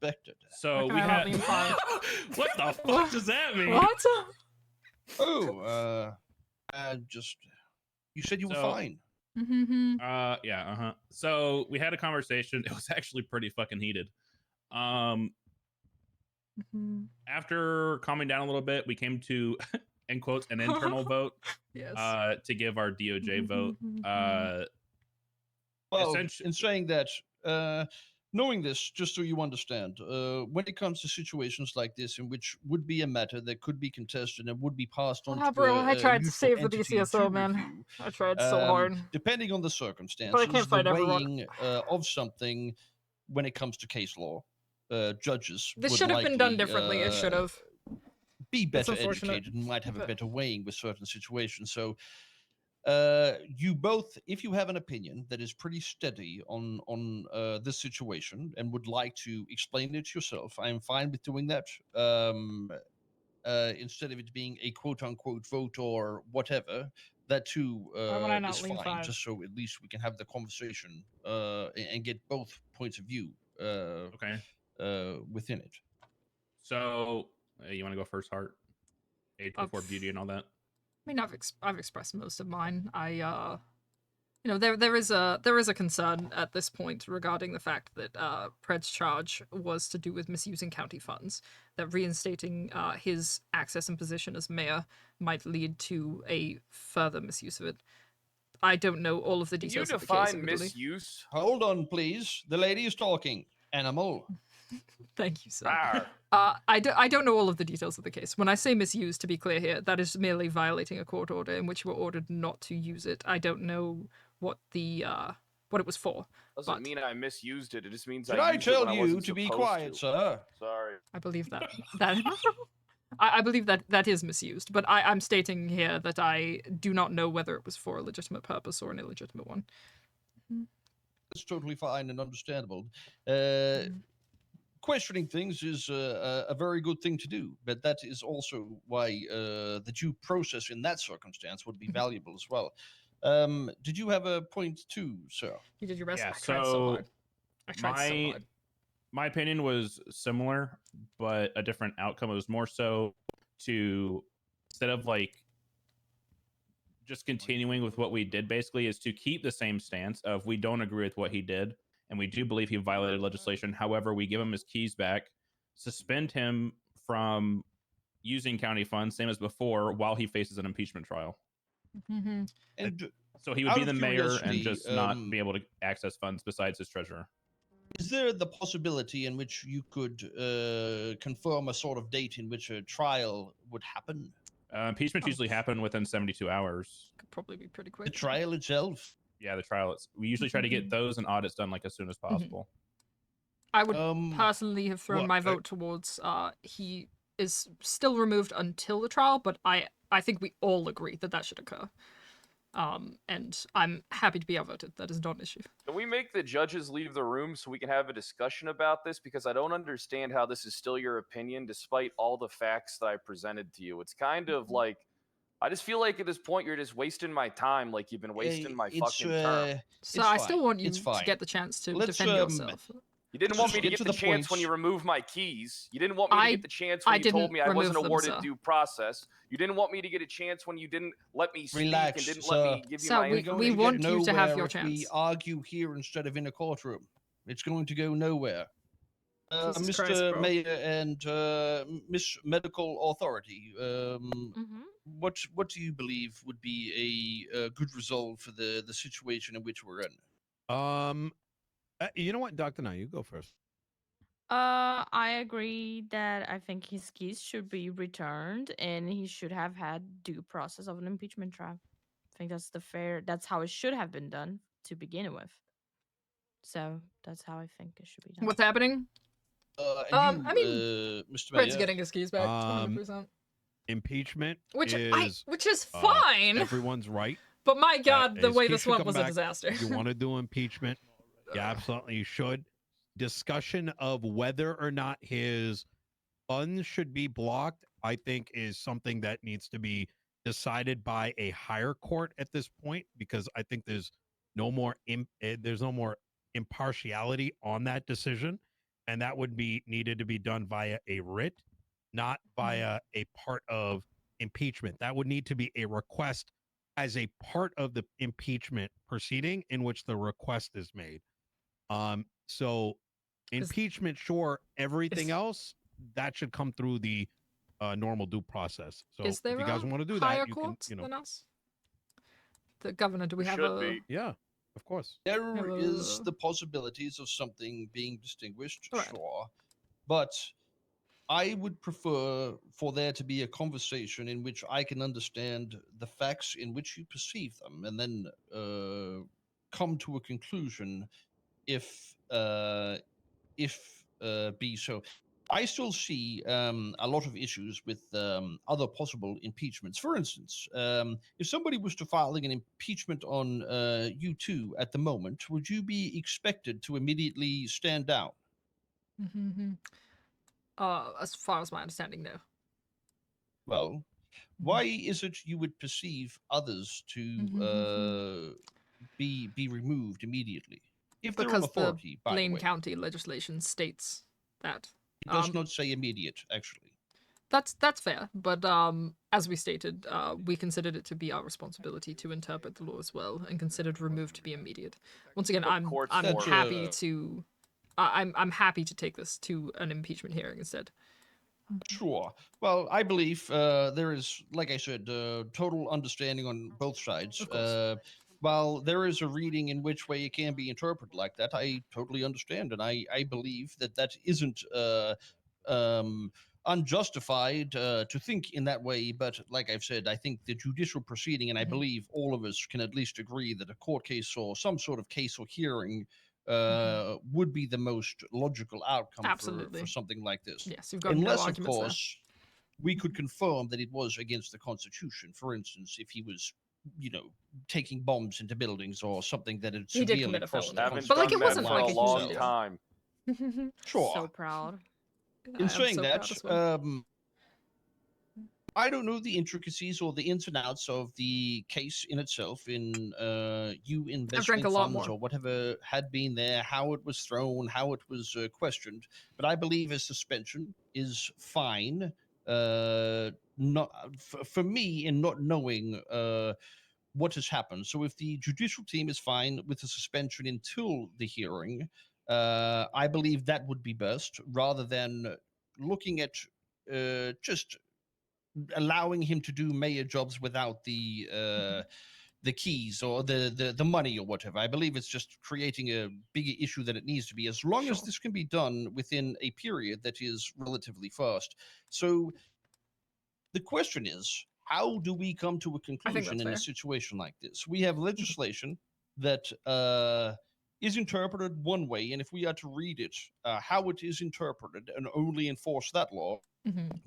expected. So How we can I not had. be fine? What the fuck does that mean? What? Oh, you said you were So- fine. Mm-hmm. Yeah. So we had a conversation. It was actually pretty fucking heated. After calming down a little bit, we came to, in quotes, an internal vote. Yes. To give our DOJ vote. Well, essentially- in saying that, knowing this, just so you understand, when it comes to situations like this, in which would be a matter that could be contested and would be passed on to bro, I tried to neutral save the entity DCSO, to man. review, I tried so hard. depending on the circumstances, But I can't fight the everyone. weighing of something when it comes to case law, judges This would should have been done likely, differently. It should have. be That's better unfortunate. educated and might have a But- better weighing with certain situations. So you both, if you have an opinion that is pretty steady on this situation and would like to explain it yourself, I am fine with doing that. Instead of it being a quote unquote vote or whatever, that too Why would I not is lean fine. 5? Just so at least we can have the conversation and get both points of view Okay. within it. So you want to go first, Hart? Age before Of- beauty and all that. I mean, I've expressed most of mine. There is a concern at this point regarding the fact that Pred's charge was to do with misusing county funds. That reinstating his access and position as mayor might lead to a further misuse of it. I don't know all of the Can you details of the case. define admittedly. misuse? Hold on, please. The lady is talking. Animal. Thank you, sir. Arr. I don't know all of the details of the case. When I say misuse, to be clear here, that is merely violating a court order in which you were ordered not to use it. I don't know what it was for. Doesn't But- mean I misused it. It just means Did I I used it tell when I you wasn't to be supposed quiet, to. sir? Sorry. I believe that I believe that is misused. But I'm stating here that I do not know whether it was for a legitimate purpose or an illegitimate one. That's totally fine and understandable. Questioning things is a very good thing to do, but that is also why the due process in that circumstance would be valuable as well. Did you have a point too, sir? You did your best. Yeah, I tried so so hard. I tried so hard. My opinion was similar, but a different outcome. It was more so to, instead of like just continuing with what we did, basically, is to keep the same stance of we don't agree with what he did, and we do believe he violated legislation. However, we give him his keys back, suspend him from using county funds, same as before, while he faces an impeachment trial. And So he would Out be of the mayor and curiosity, just not be able to access funds besides his treasurer. is there the possibility in which you could confirm a sort of date in which a trial would happen? Impeachment usually happen within 72 hours. Could probably be pretty The quick. trial itself? Yeah, the trial. We usually try to get those and audits done like as soon as possible. I would Um, personally have thrown what, my vote towards he is still removed until the trial, but I think we all agree that should occur. And I'm happy to be outvoted. That is not an issue. Can we make the judges leave the room so we can have a discussion about this? Because I don't understand how this is still your opinion despite all the facts that I presented to you. It's kind of like, I just feel like at this point you're just wasting my time like you've been wasting my fucking term. So It's I still fine. want you It's to fine. get the chance to Let's, defend yourself. You didn't let's want just me to get get to the the chance when points. you removed my keys. You didn't want me to I- get the chance I when you told didn't me I wasn't remove them, awarded sir. due process. You didn't want me to get a chance when you didn't let me speak Relax, and didn't sir. let me give you Sir, my we info. we Get want you to have nowhere your if we chance. argue here instead of in a courtroom. It's going to go nowhere. Jesus Mr. Christ, bro. Mayor and Miss Medical Authority, what do you believe would be a good result for the situation in which we're in? You know what, Dr. Now, you go first. I agree that I think his keys should be returned and he should have had due process of an impeachment trial. I think that's how it should have been done to begin with. So that's how I think it should be done. What's happening? And I mean, Mr. Fred's Mayor, getting his keys back, 100%. Impeachment Which is which is fine. everyone's right. But my God, the his way keys this should went come was a back. disaster. You want to do impeachment? You absolutely should. Discussion of whether or not his funds should be blocked, I think, is something that needs to be decided by a higher court at this point, because I think there's no more impartiality on that decision. and that would be needed to be done via a writ, not via a part of impeachment. That would need to be a request as a part of the impeachment proceeding in which the request is made. So impeachment, sure. Everything else that should come through the normal due process. So Is there if you guys a want to do higher that, you can, court you know, than us? The governor, do we There have should a? be. yeah, of course. There is Hello. the possibilities of something being distinguished, Right. sure, but I would prefer for there to be a conversation in which I can understand the facts in which you perceive them, and then come to a conclusion if be so. I still see a lot of issues with other possible impeachments. For instance, if somebody was to filing an impeachment on you two at the moment, would you be expected to immediately stand down? As far as my understanding, no. Well, why is it you would perceive others to be removed immediately if they're an Because the authority? By the Blaine way, County legislation states that. it does not say immediate. Actually, That's fair, but as we stated, we considered it to be our responsibility to interpret the law as well, and considered remove to be immediate. Once again, But I'm courts I'm for- happy to, I'm happy to take this to an impeachment hearing instead. sure. Well, I believe there is, like I said, total understanding on both sides. Of course. While there is a reading in which way it can be interpreted like that, I totally understand, and I believe that that isn't um, unjustified to think in that way. But like I've said, I think the judicial proceeding, and I Mhm. believe all of us can at least agree that a court case or some sort of case or hearing would be the most logical outcome for Absolutely. something like this. Yes, you've got no Unless, of arguments there. course, we could confirm that it was against the Constitution. For instance, if he was, taking bombs into buildings or something that had He did severely commit a crossed the felony. Haven't But, like, done it that wasn't for like a a huge long deal. time. Sure. So proud. In I'm saying so that, proud as well. I don't know the intricacies or the ins and outs of the case in itself in you drank investment a lot funds more. or whatever had been there, how it was thrown, how it was questioned. But I believe a suspension is fine. Not for me in not knowing what has happened. So if the judicial team is fine with the suspension until the hearing, I believe that would be best rather than looking at just allowing him to do mayor jobs without the keys or the money or whatever. I believe it's just creating a bigger issue than it needs to be, as long as Sure. this can be done within a period that is relatively fast. So the question is, how do we come to a conclusion that's in a fair. situation like this? We have legislation that is interpreted one way, and if we are to read it, how it is interpreted and only enforce that law,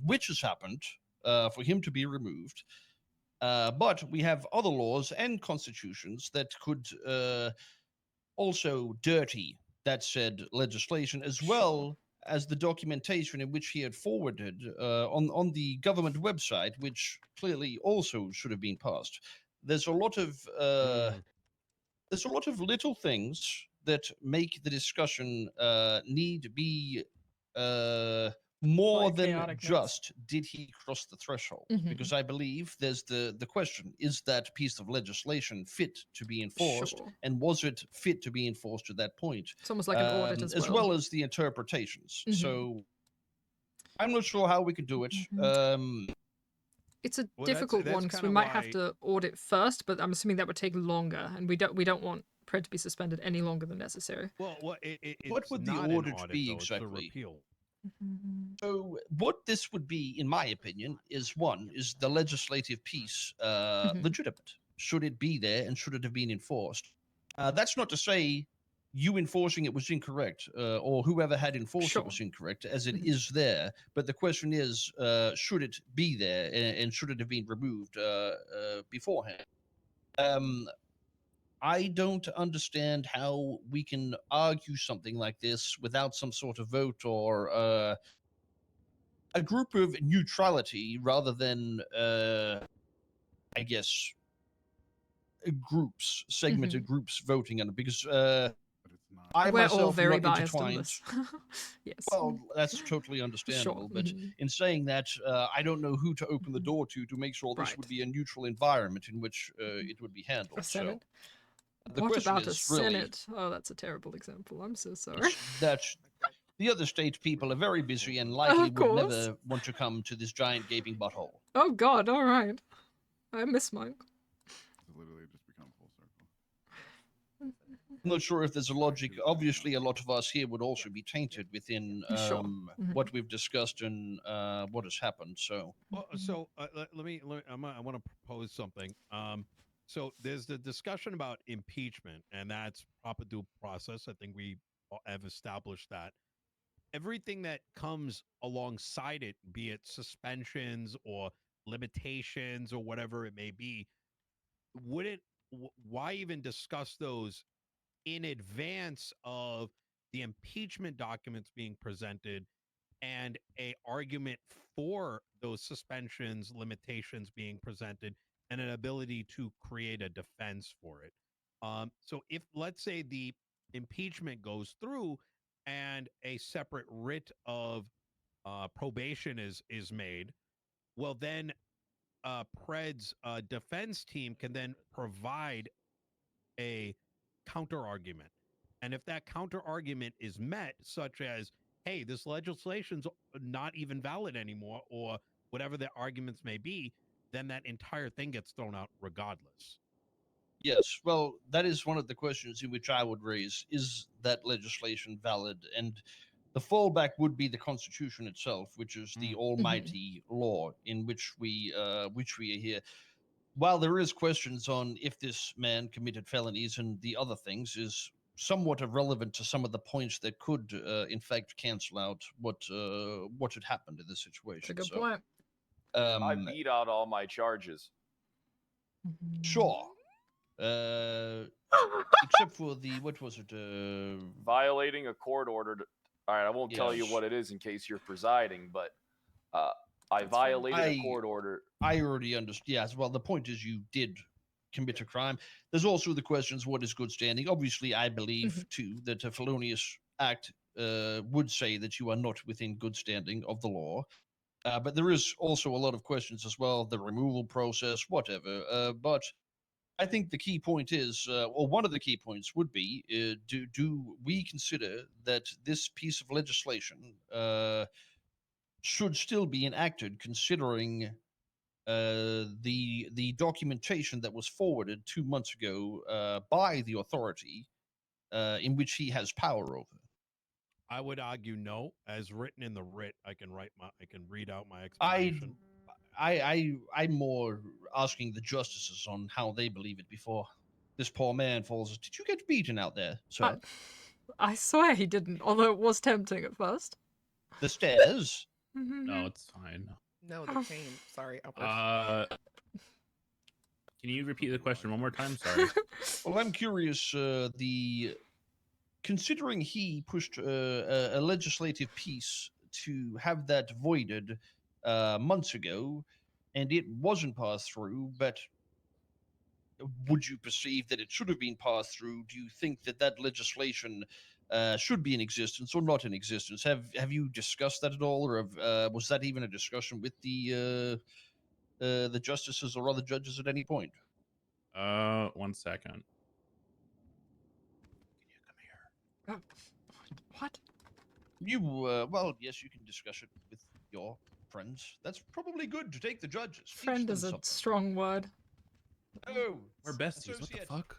which has happened for him to be removed. But we have other laws and constitutions that could also dirty that said legislation, as well as the documentation in which he had forwarded on the government website, which clearly also should have been passed. There's a lot of little things that make the discussion need to be more Like than chaotic mess. just did he cross the threshold, because I believe there's the question, is that piece of legislation fit to be enforced, Sure. and was it fit to be enforced at that point, It's almost like an audit as as well as the interpretations. So I'm not sure how we could do it. It's a Well, difficult that's one because we kinda might have why- to audit first, but I'm assuming that would take longer, and we don't want Pred to be suspended any longer than necessary. Well, What it's would the not audit an audit, be though, it's a exactly? repeal. So what this would be, in my opinion, is the legislative piece legitimate? Should it be there, and should it have been enforced? That's not to say you enforcing it was incorrect, or whoever had enforced Sure. it was incorrect, as it is there. But the question is, should it be there, and should it have been removed beforehand? I don't understand how we can argue something like this without some sort of vote or a group of neutrality rather than, I guess, groups, segmented groups voting on it. Because I We're all myself am very not biased on intertwined. this. Yes. Well, that's totally understandable. Sure. But Mhm. in saying that, I don't know who to open the door to make sure this would Right. be a neutral environment in which it would be handled. A Senate? So the What question about a is really Senate? Oh, that's a terrible example. I'm so sorry. that the other state people are very busy and likely Of would course. never want to come to this giant gaping butthole. Oh God! All right. I miss mine. It's literally just become full circle. I'm not sure if there's a logic. Obviously, a lot of us here would also be tainted within Sure. what we've discussed and what has happened. So, Well, so let me I want to propose something. So there's the discussion about impeachment, and that's proper due process. I think we all have established that. Everything that comes alongside it, be it suspensions or limitations or whatever it may be, wouldn't why even discuss those in advance of the impeachment documents being presented and a argument for those suspensions limitations being presented and an ability to create a defense for it. So if let's say the impeachment goes through and a separate writ of probation is made, well then Pred's defense team can then provide a counter argument. And if that counter argument is met, such as, hey, this legislation's not even valid anymore, or whatever the arguments may be, then that entire thing gets thrown out regardless. yes, well, that is one of the questions in which I would raise: is that legislation valid? And the fallback would be the Constitution itself, which is the almighty law in which we are here. While there is questions on if this man committed felonies and the other things, is somewhat irrelevant to some of the points that could, in fact, cancel out what had happened in this situation. That's a good point. I beat out all my charges. Sure. Except for the what was it? Violating a court order. All right, I won't tell you Yes. what it is in case you're presiding, but I That's fine. violated a court order. I already understand. Yes. Well, the point is you did commit a crime. There's also the questions: what is good standing? Obviously, I believe too that a felonious act would say that you are not within good standing of the law. But there is also a lot of questions as well: the removal process, whatever. But I think the key point is, or one of the key points would be: do we consider that this piece of legislation should still be enacted, considering the documentation that was forwarded 2 months ago by the authority in which he has power over? I would argue no, as written in the writ. I can read out my explanation. I'm more asking the justices on how they believe it before this poor man falls. Did you get beaten out there, sir? I swear he didn't, although it was tempting at first. The stairs? No, it's fine. No, the chain. Sorry, Albert. Can you repeat the question one more time? Sorry. Well, I'm curious. Considering he pushed a legislative piece to have that voided months ago, and it wasn't passed through, but would you perceive that it should have been passed through? Do you think that that legislation should be in existence or not in existence? Have you discussed that at all, or was that even a discussion with the justices or other judges at any point? 1 second. What? You well, yes, you can discuss it with your friends. That's probably good to take the judges. teach Friend them is a something. strong word. Oh, We're besties. What the associate. fuck?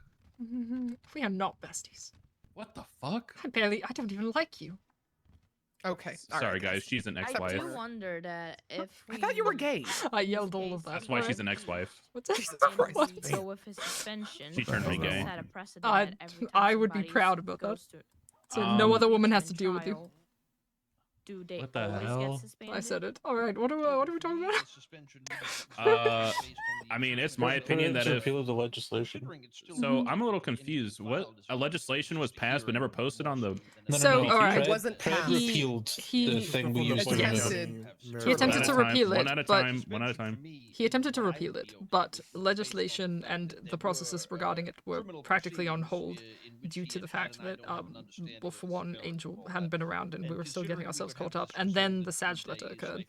We are not besties. What the fuck? I don't even like you. Okay. all Sorry, right, guys. She's an I ex-wife. do wonder that if I thought you were we- gay. I in yelled this all of case, that. That's why she's alright. an ex-wife. What's that? Jesus and Christ. we Damn. go with his suspension. She turned me because gay. Set a precedent I- that every time I would be somebody proud about that. goes to So no other woman has to impeachment deal with you. trial, Do they What the always hell? get suspended? I said it. All right. What are we talking about? I mean, it's my opinion that if repeal of the legislation. so, I'm a little confused. What a legislation was passed but never posted on the. So, all right. It wasn't Pred passed. repealed the he- thing we used to Yes. remember. He attempted to repeal One it, at a but time. One at a time. he attempted to repeal it, but legislation and the processes regarding it were practically on hold due to the fact that, well, for one, Angel hadn't been around and we were still getting ourselves caught up, and then the Sag letter occurred.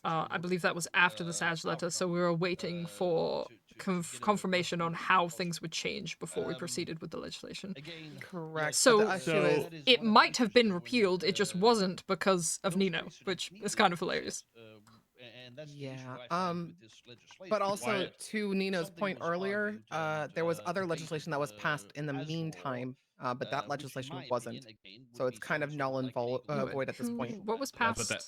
I believe that was after the Sag letter, so we were waiting for confirmation on how things would change before we proceeded with the legislation. Correct. So- but the issue is, It might have been repealed, it just wasn't because of Nino, which is kind of hilarious. yeah. But also Why- to Nina's point earlier, there was other legislation that was passed in the meantime, but that legislation wasn't. So it's kind of null and void at this point. What was Yeah, but passed? that-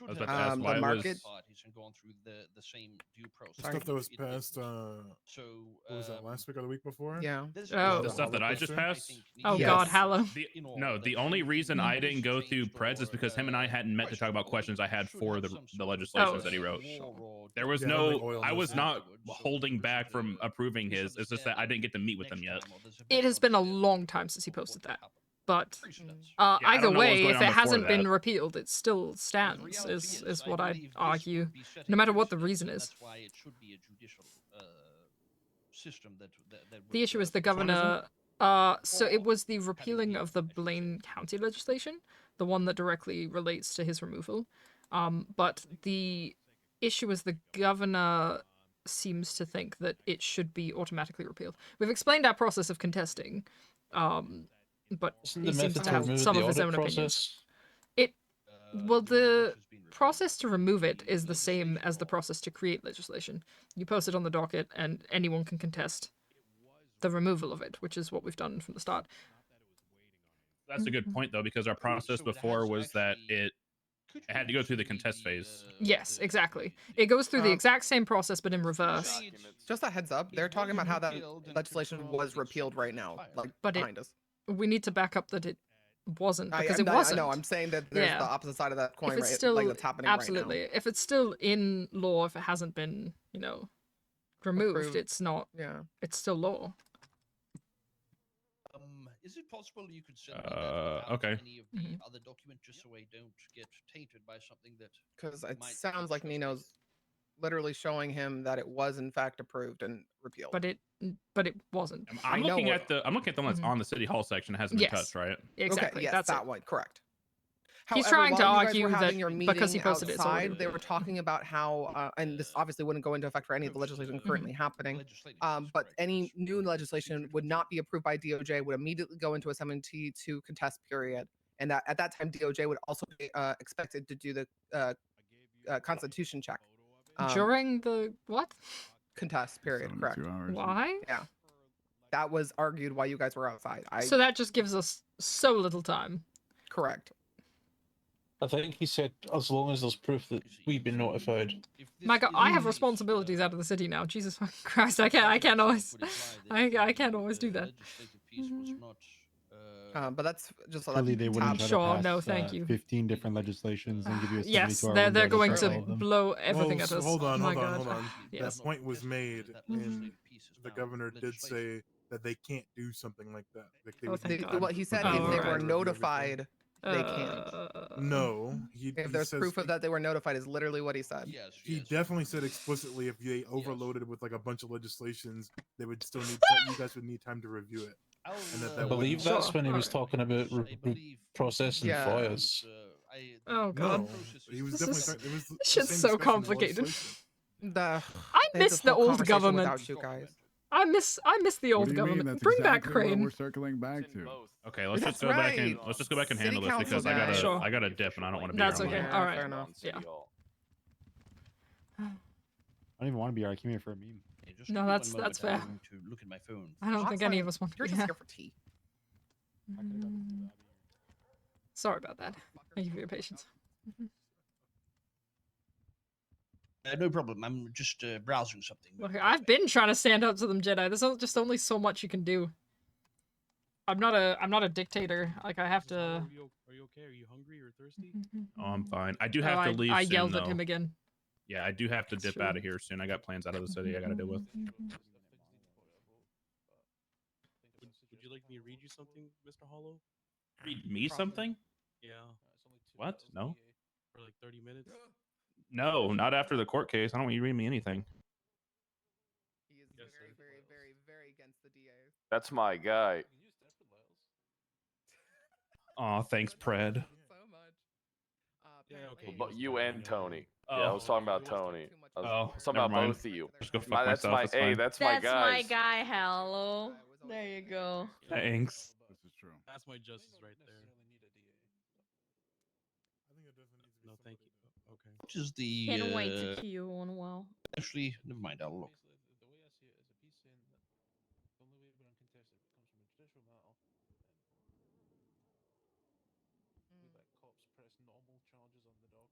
I was about to ask The why was market- The stuff that was passed, what was that, last week or the week before? Yeah. Oh. the stuff that I just passed. Oh Yes. God, Hallow. The only reason I didn't go through Preds is because him and I hadn't met to talk about questions I had for the legislations that he wrote. There was Yeah, I don't think no, Oil I knows was that. not holding back from approving his. It's just that I didn't get to meet with him yet. It has been a long time since he posted that. But I either don't know what was way, going if on it before hasn't been that. repealed, it still stands, is what I'd argue, no matter what the reason is. The issue is the governor. So it was the repealing of the Blaine County legislation, the one that directly relates to his removal. But the issue is the governor seems to think that it should be automatically repealed. We've explained our process of contesting, but Isn't he the seems method to to have remove some the of his audit own opinions. process? Well, the process to remove it is the same as the process to create legislation. You post it on the docket, and anyone can contest the removal of it, which is what we've done from the start. That's a good point though, because our process before was that it had to go through the contest phase. Yes, exactly. It goes through the Um, exact same process, but in reverse. Documents. Just a heads up, they're talking about how that legislation was repealed right now, like But it- behind us. We need to back up that it wasn't, because it I wasn't. know. I'm saying that there's Yeah. the opposite side of that coin, If it's right? still like that's happening absolutely, if it's still in law, if it hasn't been, removed, Approved. it's not. right now. Yeah. It's still law. Is it possible you could send me that without Okay. any of the Mhm. other documents, just so I don't get tainted by something that? Because it might sounds like interest me? Nino's literally showing him that it was in fact approved and repealed. But it wasn't. I'm I looking know at the one that's Mhm. on the city hall section that hasn't been Yes. touched, right? Exactly. Okay, yes, That's that it. one, correct. He's However, trying to while you guys argue were that having your because he meeting posted it, it's already outside, they were talking about how, and this obviously wouldn't go into effect for any of the legislation currently happening. But any new legislation would not be approved by DOJ, would immediately go into a 72 contest period, and that at that time DOJ would also be expected to do the constitution check. During the what? Contest period, 72 correct? hours. Why? That was argued while you guys were outside. So that just gives us so little time. Correct. I think he said as long as there's proof that we've been notified. My God, I have responsibilities out of the city now. Jesus fucking Christ, I can't always, I can't always do that. But that's just Surely they wouldn't I'm try sure, to pass, no, thank you. 15 different legislations and give you a 72 Yes, hour they're window going start to all of them. blow everything at so us. hold on, My hold on, God. hold on. Yes. That point was made, Mhm. and the governor did say that they can't do something like that. Like Oh, would thank need God. time What to he said, Oh, if they alright. were review everything. notified, they can't. No, he If there's says proof of that they were notified, is literally what he said. Yes, He yes. definitely said explicitly if they overloaded with like a bunch of legislations, they would still need you guys would need time to review it. And that I that believe wouldn't- that's when he was Alright. talking about processing Yeah. fires. Oh God. No, he was This definitely. is- It was the shit's same so discussion in the complicated. legislation. The I they had miss this the whole old conversation government. without you guys. I miss the What do old you mean? government. That's Bring back exactly what Crane. we're circling back It's in to. both. Okay, let's That's just go back and right. let's just go back and City handle this council because guy. Sure. I got a dip and I don't want to be That's here okay. online. Yeah, Alright. fair enough. Yeah. I don't even want to be here. I came here for a meme. No, that's fair. I'm going to look at my phone. I don't think any of us want to You're be just here. here for tea. Sorry about that. Thank you for your patience. No problem. I'm just browsing something. Look, I've been trying to stand up to them, Jedi. There's just only so much you can do. I'm not a dictator. Like I have to. Are you okay? Are you hungry or thirsty? Oh, I'm fine. I do Oh, have to leave I soon, yelled though. at him again. Yeah, I do have to dip Sure. out of here soon. I got plans out of the city I got to deal with. Would you like me to read you something, Mr. Hollow? Read me something? Yeah. What? No. For like 30 minutes? No, not after the court case. I don't want you to read me anything. He is Yes, very, sir. very, very, very against the DA. That's my guy. Aw, thanks, Pred. So much. Yeah, okay. But you and Tony. Oh. Yeah, I was talking about Tony. I was talking never about mind. both of you. Just go fuck That's myself. my It's hey, fine. that's my guys. guy. Hello. There you go. Thanks. This is true. That's my justice right there. No, thank you. Okay. Which is the Can't wait to kill you on a while. actually never mind, I'll look.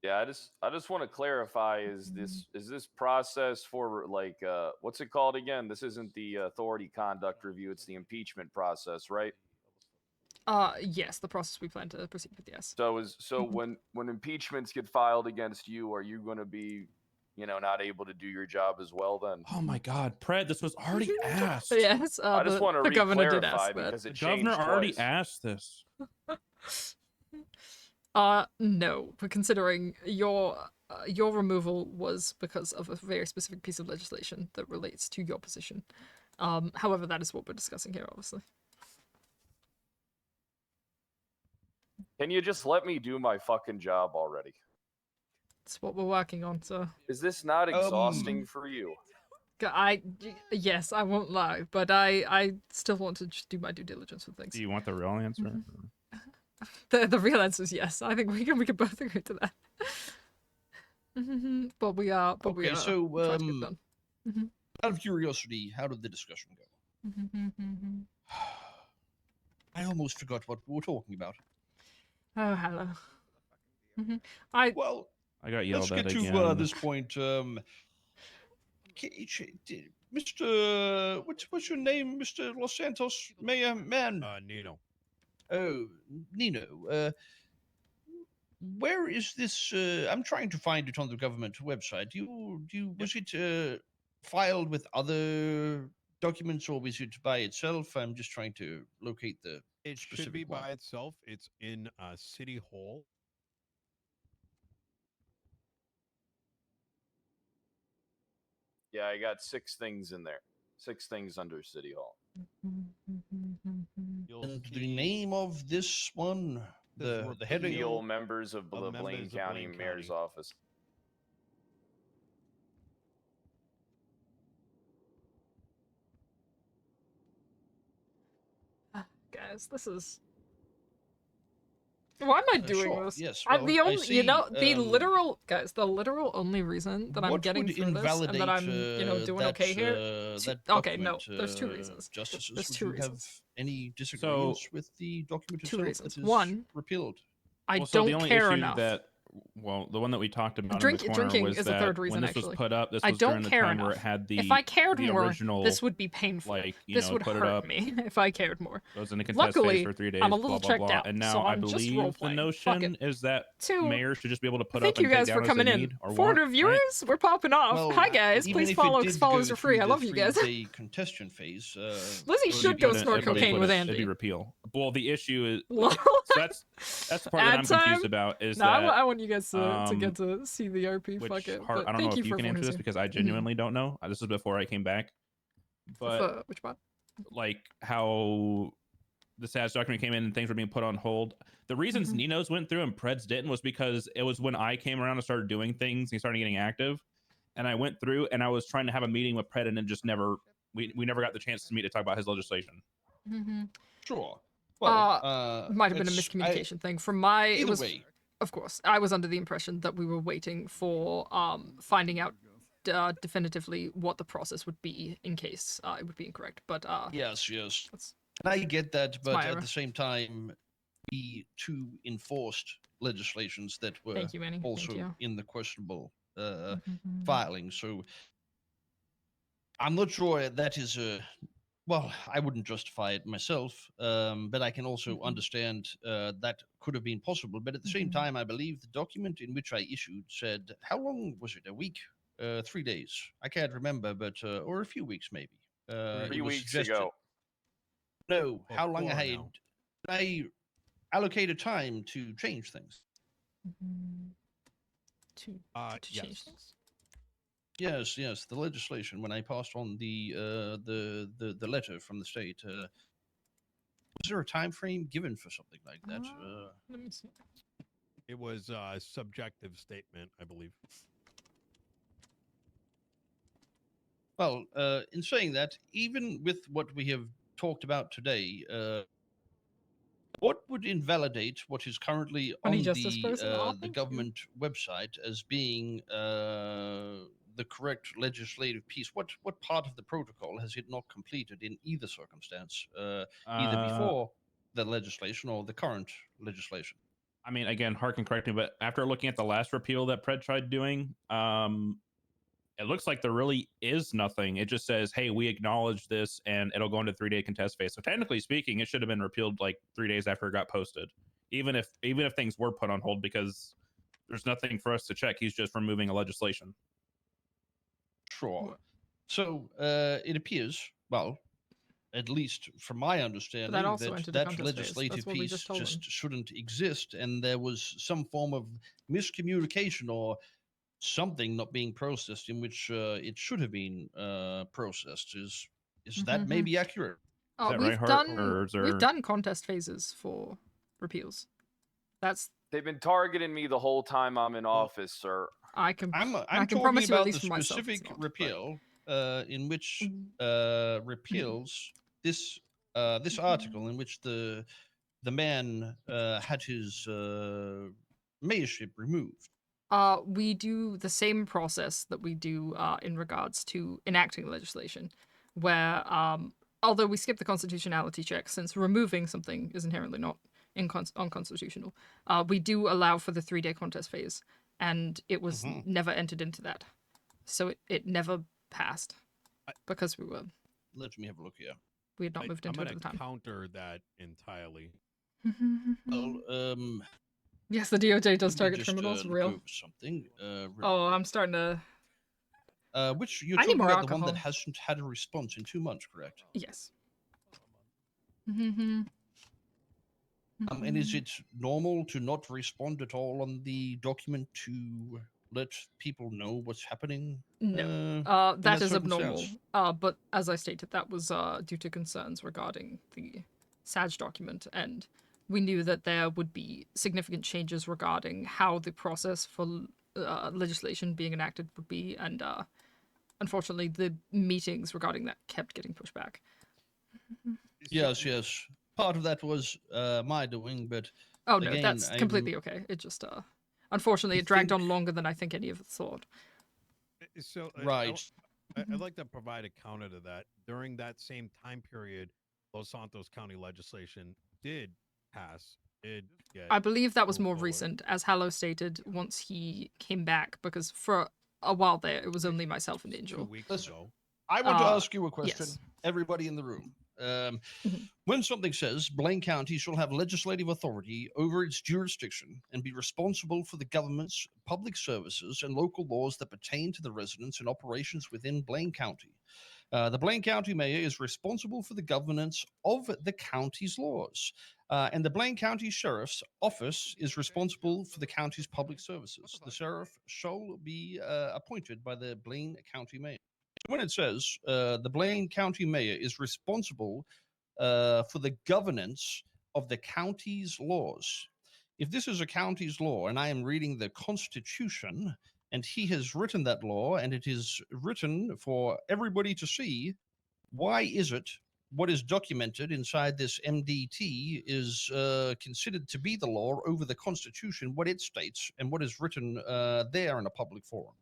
Yeah, I just want to clarify: is this process for like what's it called again? This isn't the authority conduct review; it's the impeachment process, right? Yes, the process we plan to proceed with. Yes. So when impeachments get filed against you, are you going to be, not able to do your job as well? Then Oh my God, Pred, this was already asked. Yes. I just want to the governor did re-clarify ask that. because The it governor changed already twice. asked this. No, but considering your removal was because of a very specific piece of legislation that relates to your position. However, that is what we're discussing here, obviously. Can you just let me do my fucking job already? It's what we're working on, so. Is this not exhausting for you? Yes, I won't lie, but I still want to just do my due diligence with things. Do you want the real answer? The real answer is yes. I think we can both agree to that. But we are. But we Okay, are so trying to get done. out of curiosity, how did the discussion go? I almost forgot what we were talking about. Oh, hello. Well, I got yelled let's get at to again. this point. Mr. What's your name, Mr. Los Santos? Mayor Man. Nino. Oh, Nino. Where is this? I'm trying to find it on the government website. Was it filed with other documents or was it by itself? I'm just trying to locate the. It should be by itself. It's in City Hall. Yeah, I got 6 things in there. 6 things under City Hall. And the name of this one, the heading. Repeal members of the Blaine County Mayor's Office. Guys, this is. Why am I doing sure, this? yes, I'm the well, I only, see, the literal guys, the literal only reason that I'm what getting would through this and that I'm, invalidate, doing okay here. that Okay, no, document, there's 2 reasons. Justices, There's would 2 you reasons. have any disagreements with the document 2 itself reasons. that is One, repealed? I Well, so the don't only care issue enough. the one that we talked about in the corner Drinking was is that the third reason, when this actually. was put up, this I was don't during the care time where enough. it had the If I cared the more, original, this would be painful. like, This would put it hurt up. me if I cared more. It was in a contest Luckily, phase for 3 days. I'm a little blah, blah, checked blah. out, And now so I I'm just believe the role-playing. Fuck notion is that 2, mayors should just be able to put thank up and you guys take for down coming as they in. need or 400 want, viewers, right? we're popping off. Well, Hi guys, even please if follow it because did followers go are free. I through love the you guys. 3-day contestation phase. Lizzie should go snort It'd be cocaine with It'd be Andy. repeal. Well, the issue is Lol. so that's the part that Ad I'm confused time? about is No, that I want you guys to get to see the RP. which Fuck it. part, But I don't know thank if you for can everyone answer who's this here. because I genuinely don't know. This is before I came back, but Which part? like how the SATS document came in and things were being put on hold. The reasons Nino's went through and Pred's didn't was because it was when I came around and started doing things, he started getting active, and I went through and I was trying to have a meeting with Pred and it just never we never got the chance to meet to talk about his legislation. Sure. Well, might have been a miscommunication thing. From my, it either was, way. of course, I was under the impression that we were waiting for finding out definitively what the process would be in case it would be incorrect. But Yes. And I get that, but my at error. the same time, we too enforced legislations that were Thank you, Annie. Thank also you. in the questionable filing. So I'm not sure that is well, I wouldn't justify it myself, but I can also understand that could have been possible. But at the same time, I believe the document in which I issued said, how long was it? A week? 3 days? I can't remember, but or a few weeks maybe. 3 It was weeks suggested. ago. No, how long Before I now. allocated time to change things. To Yes. change things. Yes, yes, the legislation when I passed on the letter from the state. Was there a time frame given for something like that? Let me see. It was a subjective statement, I believe. Well, in saying that, even with what we have talked about today, what would invalidate what is currently Honey on Justice person? Oh, the thank you. government website as being the correct legislative piece? What part of the protocol has it not completed in either circumstance, either before the legislation or the current legislation? I mean, again, Hark can correct me, but after looking at the last repeal that Pred tried doing, it looks like there really is nothing. It just says, hey, we acknowledge this, and it'll go into 3-day contest phase. So technically speaking, it should have been repealed like 3 days after it got posted, even if things were put on hold, because there's nothing for us to check. He's just removing a legislation. Sure. So it appears, well, at least from my understanding, also entered the that contest phase. legislative That's what we piece just told him. shouldn't exist, and there was some form of miscommunication or something not being processed in which it should have been processed. Is that maybe accurate? Is that we've right, Hart? done Or is there... we've done contest phases for repeals. That's They've been targeting me the whole time I'm in office, sir. I can I'm I can talking promise you at about least the for myself it's specific not, but- repeal in which repeals this this Mm-hmm. article in which the man had his mayorship removed. We do the same process that we do in regards to enacting legislation, where although we skip the constitutionality check since removing something is inherently not unconstitutional, we do allow for the 3-day contest phase, and it was never entered into that, so it never passed because we were. Let me have a look here. We had not moved into it at the time. Counter that entirely. Well, yes, the DOJ does let me target just, criminals. look Real. over something. Oh, I'm starting to. Which you're I need talking more about the one that alcohol. hasn't had a response in 2 months, correct? Yes. And is it normal to not respond at all on the document to let people know what's happening? No, in that is abnormal. circumstance? But as I stated, that was due to concerns regarding the SAG document, and we knew that there would be significant changes regarding how the process for legislation being enacted would be, and unfortunately, the meetings regarding that kept getting pushed back. Yes, yes. Part of that was my doing, but Oh no, again, that's completely okay. It just unfortunately it dragged on longer than I think any of us thought. So right. I'd like to provide a counter to that. During that same time period, Los Santos County legislation did pass. I believe that was moved more forward. recent, as Hallow stated, once he came back, because for a while there, it was only myself and 2 Angel. weeks ago. I want to ask you a question, yes. everybody in the room. When something says Blaine County shall have legislative authority over its jurisdiction and be responsible for the government's public services and local laws that pertain to the residents and operations within Blaine County, the Blaine County mayor is responsible for the governance of the county's laws. And the Blaine County Sheriff's Office is responsible for the county's public services. The sheriff shall be appointed by the Blaine County mayor. When it says the Blaine County mayor is responsible for the governance of the county's laws, if this is a county's law and I am reading the Constitution and he has written that law and it is written for everybody to see, why is it what is documented inside this MDT is considered to be the law over the Constitution, what it states, and what is written there in a public forum?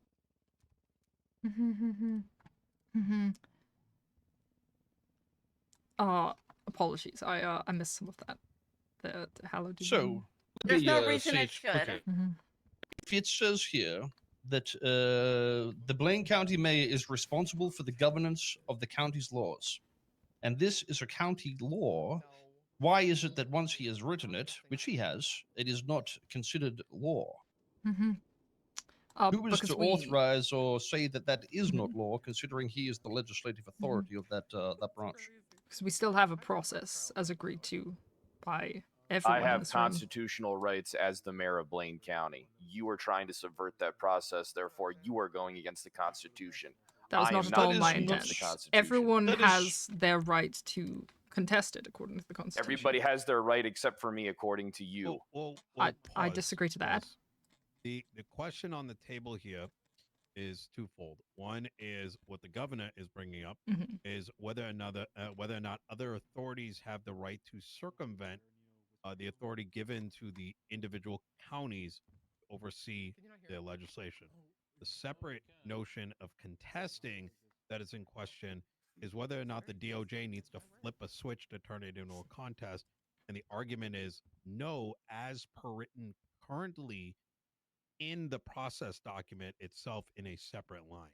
Apologies. I missed some of that. The Hallow did. So, There's no say reason it it should. quicker. If it says here that the Blaine County mayor is responsible for the governance of the county's laws, and this is a county law, why is it that once he has written it, which he has, it is not considered law? Mm-hmm. Who is to authorize or say that that is Mhm. not law, considering he is the legislative authority of that branch? Because we still have a process as agreed to by I everyone in have this room. constitutional rights as the mayor of Blaine County. You are trying to subvert that process, therefore you are going against the Constitution. That was I not am at all not my going against intent. the Constitution. Everyone That is- has their right to contest it according to the Constitution. Everybody has their right except for me, according to you. I pause, disagree to that. pause. The question on the table here is twofold. One is what the governor is bringing up Mhm. is whether or not other authorities have the right to circumvent the authority given to the individual counties to oversee their legislation. The separate notion of contesting that is in question is whether or not the DOJ needs to flip a switch to turn it into a contest. And the argument is no, as per written currently in the process document itself in a separate line.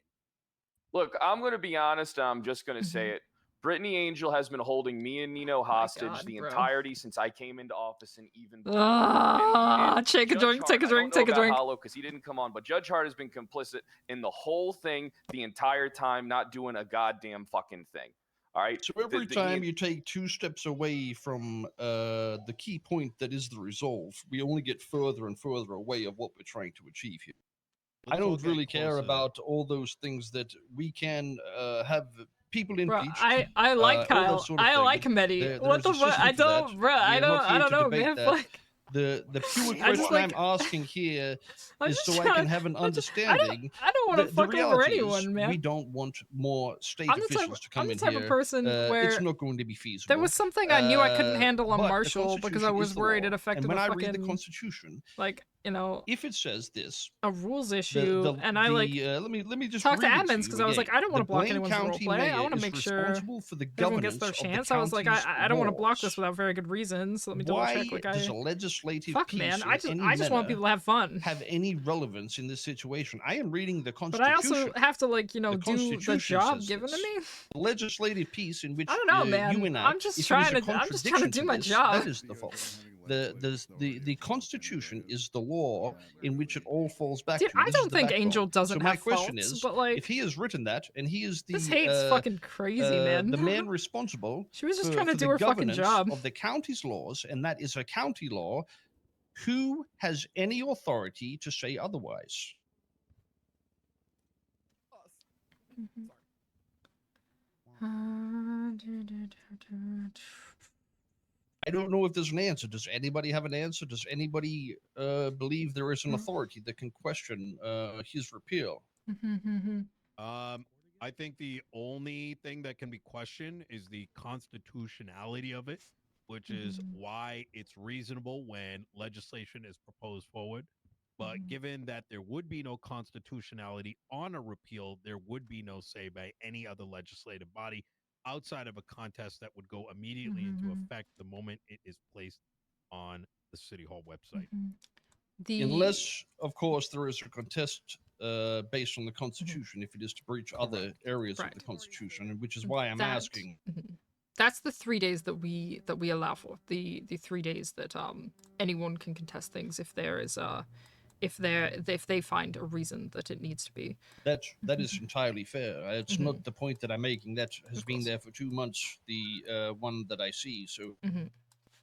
Look, I'm going to be honest. I'm just going to Mm-hmm. say it. Brittany Angel has been holding me and Nino hostage God, the bro. entirety since I came into office and even before. Take a Judge drink, Hart, take a drink, take a I don't know drink. about Hollow because he didn't come on, but Judge Hart has been complicit in the whole thing the entire time, not doing a goddamn fucking thing. All right. So every time you take 2 steps away from the key point that is the resolve, we only get further and further away of what we're trying to achieve here. I Let's all don't get really care closer. about all those things that we can have people Bro, impeached. I like all that Kyle. sort of I thing. like Mehdi. There What is the a fuck? system I for that. don't, bro. We I are not here don't to know, debate man. that. Fuck. The pure I just question like. I'm asking here I'm is just so I trying can to- have an I just- understanding. I don't want to The fuck over reality is anyone, man. we don't want more state I'm the type officials of- to come I'm the in type here. of person where it's not going to be feasible. There was something I knew I couldn't handle on but the Marshall because I Constitution is was the worried law. it affected And when the I fucking read the Constitution, like if it says this, a rules issue, and I like let me just talked to read it admins you because I was like, again. I don't want The to block Blaine anyone's County roleplay. I mayor want to is make sure responsible for the everyone gets governance their of the chance. I was like, I county's don't want to block laws. this without very good reason. So let me double Why check. Like, does a legislative fuck, piece man. in I any just want manner people to have fun. have any relevance in this situation? I am reading the But Constitution. I also have to like The do the Constitution job says given to this. me. The legislative piece in which I don't know, you man. enact, I'm just if trying it is a to. I'm just trying to contradiction do my this, job. That is the fault. The Constitution is the law in which it all falls back Dude, to. I This is don't the think backbone. Angel doesn't So my have question faults, is, but like, if he has written that and he is the this hate's fucking crazy, man. the man responsible She was just for, trying to for do the her fucking governance job. of the county's laws, and that is a county law, who has any authority to say otherwise? I don't know if there's an answer. Does anybody have an answer? Does anybody believe there is an authority that can question his repeal? I think the only thing that can be questioned is the constitutionality of it, which is why it's reasonable when legislation is proposed forward. But given that there would be no constitutionality on a repeal, there would be no say by any other legislative body outside of a contest that would go immediately into effect the moment it is placed on the City Hall website. Unless, of course, there is a contest based on the Constitution, if it is to breach other areas of the Constitution, which is why I'm asking. That's the 3 days that we allow for. The 3 days that anyone can contest things if there is if they find a reason that it needs to be. That is entirely fair. It's not the point that I'm making. That has been there for 2 months. The one that I see. So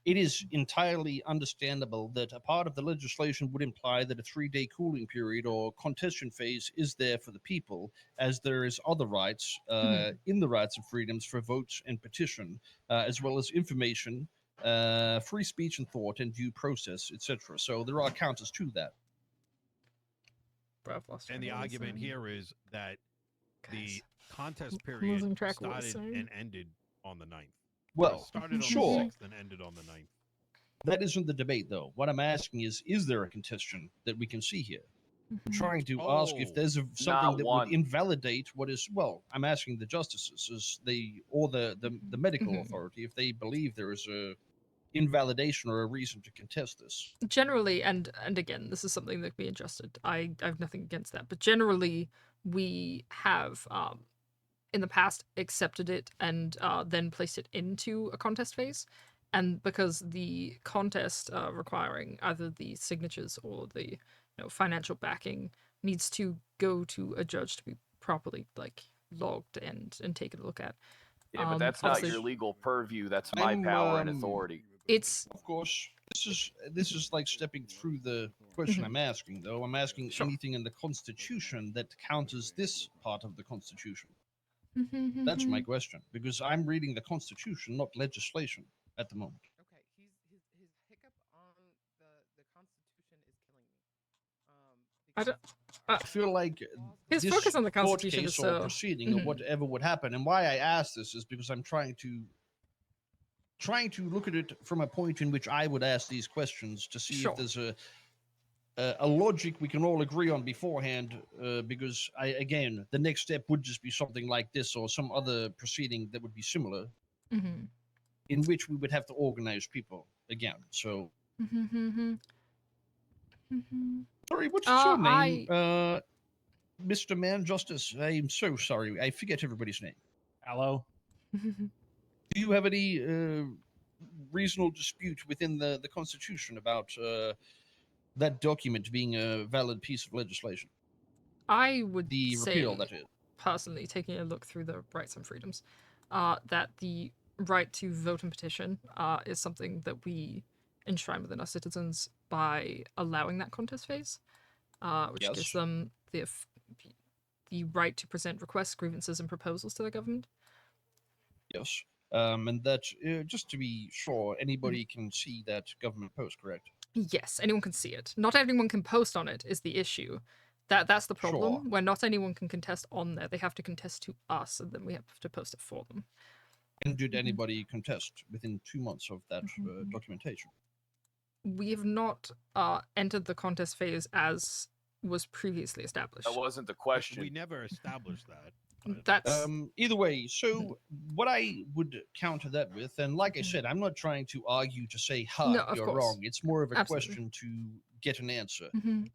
it is entirely understandable that a part of the legislation would imply that a 3-day cooling period or contestation phase is there for the people, as there is other rights in the rights and freedoms for votes and petition, as well as information, free speech and thought, and due process, etc. So there are counters to that. And the argument here is that the contest period started and ended on the 9th. Well, started on sure. the 6th and ended on the 9th. That isn't the debate, though. What I'm asking is there a contestation that we can see here? I'm trying to ask if there's something that would invalidate what is. Well, I'm asking the justices, or the medical authority, if they believe there is a invalidation or a reason to contest this. Generally, and again, this is something that can be adjusted. I have nothing against that, but generally, we have in the past accepted it and then placed it into a contest phase. And because the contest requiring either the signatures or the financial backing needs to go to a judge to be properly logged and taken a look at. Yeah, but that's not obviously- your legal purview. That's my power and authority. It's Of course, this is like stepping through the question I'm asking, though. I'm asking Sure. anything in the Constitution that counters this part of the Constitution. That's my question, because I'm reading the Constitution, not legislation, at the moment. Okay, his hiccup on the Constitution is killing me. I don't- I feel like His this focus on the court Constitution case is or so- proceeding or whatever would happen, and why I ask this is because I'm trying to look at it from a point in which I would ask these questions to see Sure. if there's a logic we can all agree on beforehand. Because again, the next step would just be something like this or some other proceeding that would be similar, in which we would have to organize people again. So, sorry, what's your name? Mr. Man Justice. I'm so sorry. I forget everybody's name. Hello. Do you have any reasonable dispute within the Constitution about that document being a valid piece of legislation? I would The say, repeal, that is. personally, taking a look through the rights and freedoms, that the right to vote and petition is something that we enshrine within our citizens by allowing that contest phase, which Yes. gives them the right to present requests, grievances, and proposals to the government. Yes. And that, just to be sure, anybody can see that government post, correct? Yes, anyone can see it. Not everyone can post on it is the issue. That's the problem, Sure. where not anyone can contest on there. They have to contest to us, and then we have to post it for them. And did anybody contest within 2 months of that documentation? We have not entered the contest phase as was previously established. That wasn't the question. We never established that. That's Either way, so what I would counter that with, and like I said, I'm not trying to argue to say, ha, No, of you're course. wrong. It's more of a Absolutely. question to get an answer.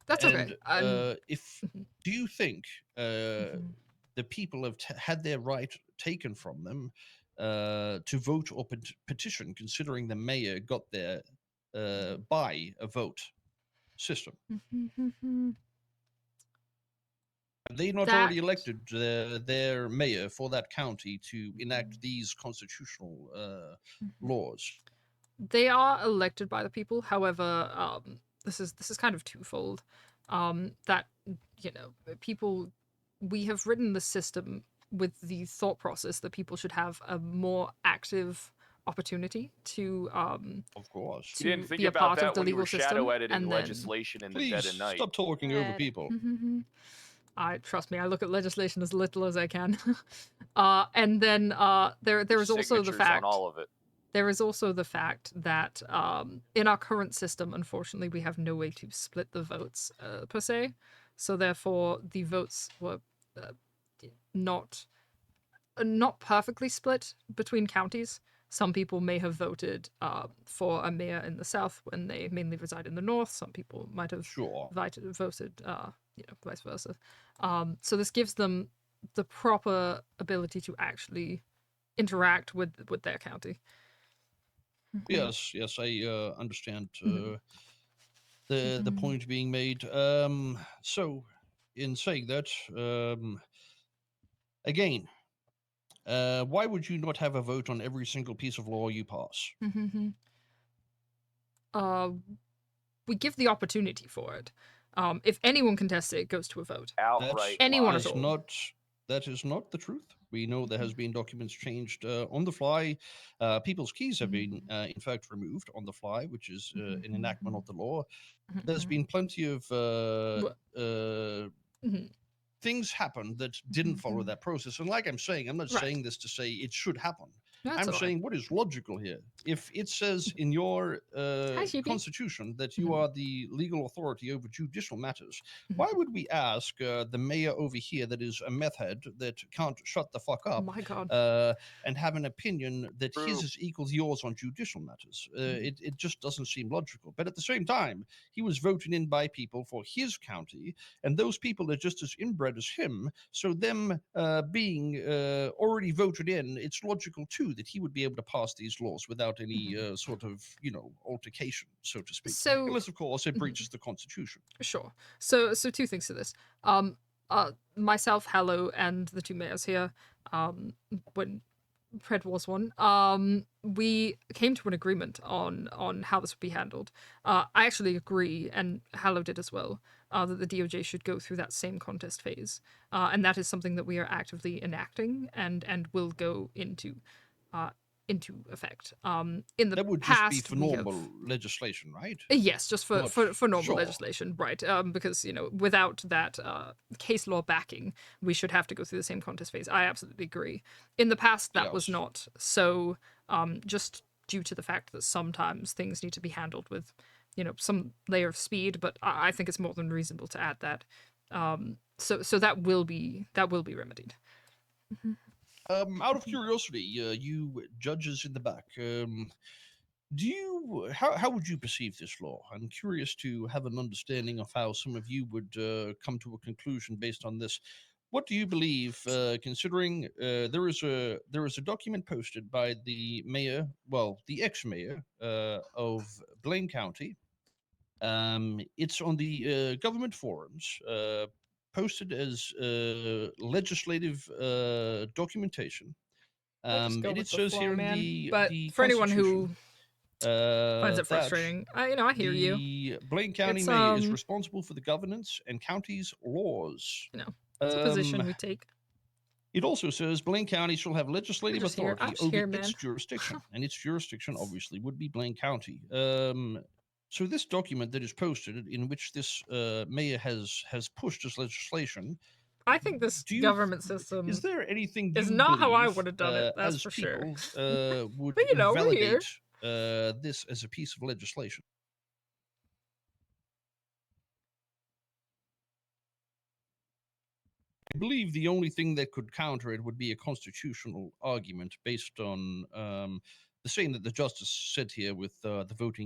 That's And, okay. if do you think the people have had their right taken from them to vote or petition, considering the mayor got there by a vote system? Have they not already elected their mayor for that county to enact these constitutional laws? They are elected by the people. However, this is kind of twofold. That people, we have written the system with the thought process that people should have a more active opportunity to of course, You didn't think be a about part that of the when you legal were system. shadow editing and then- legislation in the dead Please of night. stop talking over people. I trust me. I look at legislation as little as I can. And then there is also the Signatures fact on all of it. there is also the fact that in our current system, unfortunately, we have no way to split the votes per se. So therefore, the votes were not perfectly split between counties. Some people may have voted for a mayor in the south when they mainly reside in the north. Some people might have voted, vice versa. So this gives them the proper ability to actually interact with their county. Yes, I understand the point being made. So, in saying that, again, why would you not have a vote on every single piece of law you pass? We give the opportunity for it. If anyone contests it, it goes to a vote. Outright Anyone That at is all. that is not the truth. We know there has been documents changed on the fly. People's keys have been, in fact, removed on the fly, which is an enactment of the law. There's been plenty of things happen that didn't follow that process. And like I'm saying, I'm not saying this to say it should happen. That's I'm all right. saying what is logical here. If it says in your Sheepy. constitution that you are the legal authority over judicial matters, Mhm. why would we ask the mayor over here that is a meth head that can't shut the fuck Oh up my god. and have an opinion that his True. is equals yours on judicial matters? It just doesn't seem logical. But at the same time, he was voted in by people for his county, and those people are just as inbred as him. So them being already voted in, it's logical too that he would be able to pass these laws without any sort of, altercation, so to speak. So Unless, of course, it breaches the Constitution. sure. So two things to this. Myself, Hallow, and the two mayors here, when Pred was one, we came to an agreement on how this would be handled. I actually agree, and Hallow did as well, that the DOJ should go through that same contest phase, and that is something that we are actively enacting and will go into effect. In the That would past, just be for we have- normal legislation, right? Yes, just for normal Sure. legislation, right? Because without that case law backing, we should have to go through the same contest phase. I absolutely agree. In the past, that was Yes. not so. Just due to the fact that sometimes things need to be handled with, some layer of speed. But I think it's more than reasonable to add that. So that will be remedied. Out of curiosity, you judges in the back, how would you perceive this law? I'm curious to have an understanding of how some of you would come to a conclusion based on this. What do you believe, considering there is a document posted by the mayor, well, the ex-mayor of Blaine County. It's on the government forums, posted as legislative documentation. We'll just go And with it the says flow, here in man. the But for anyone who Constitution, finds it that frustrating, I hear you. the Blaine County It's, mayor is responsible for the governance and county's laws. It's a position we take. It also says Blaine County shall have legislative just here. authority I'm just here, over its man. jurisdiction, and its jurisdiction obviously would be Blaine County. So this document that is posted, in which this mayor has pushed this legislation, I think this government system is there anything is you not how I believe, would have done it. That's as for sure. people would But, we're invalidate here. this as a piece of legislation? I believe the only thing that could counter it would be a constitutional argument based on the same that the justice said here with the voting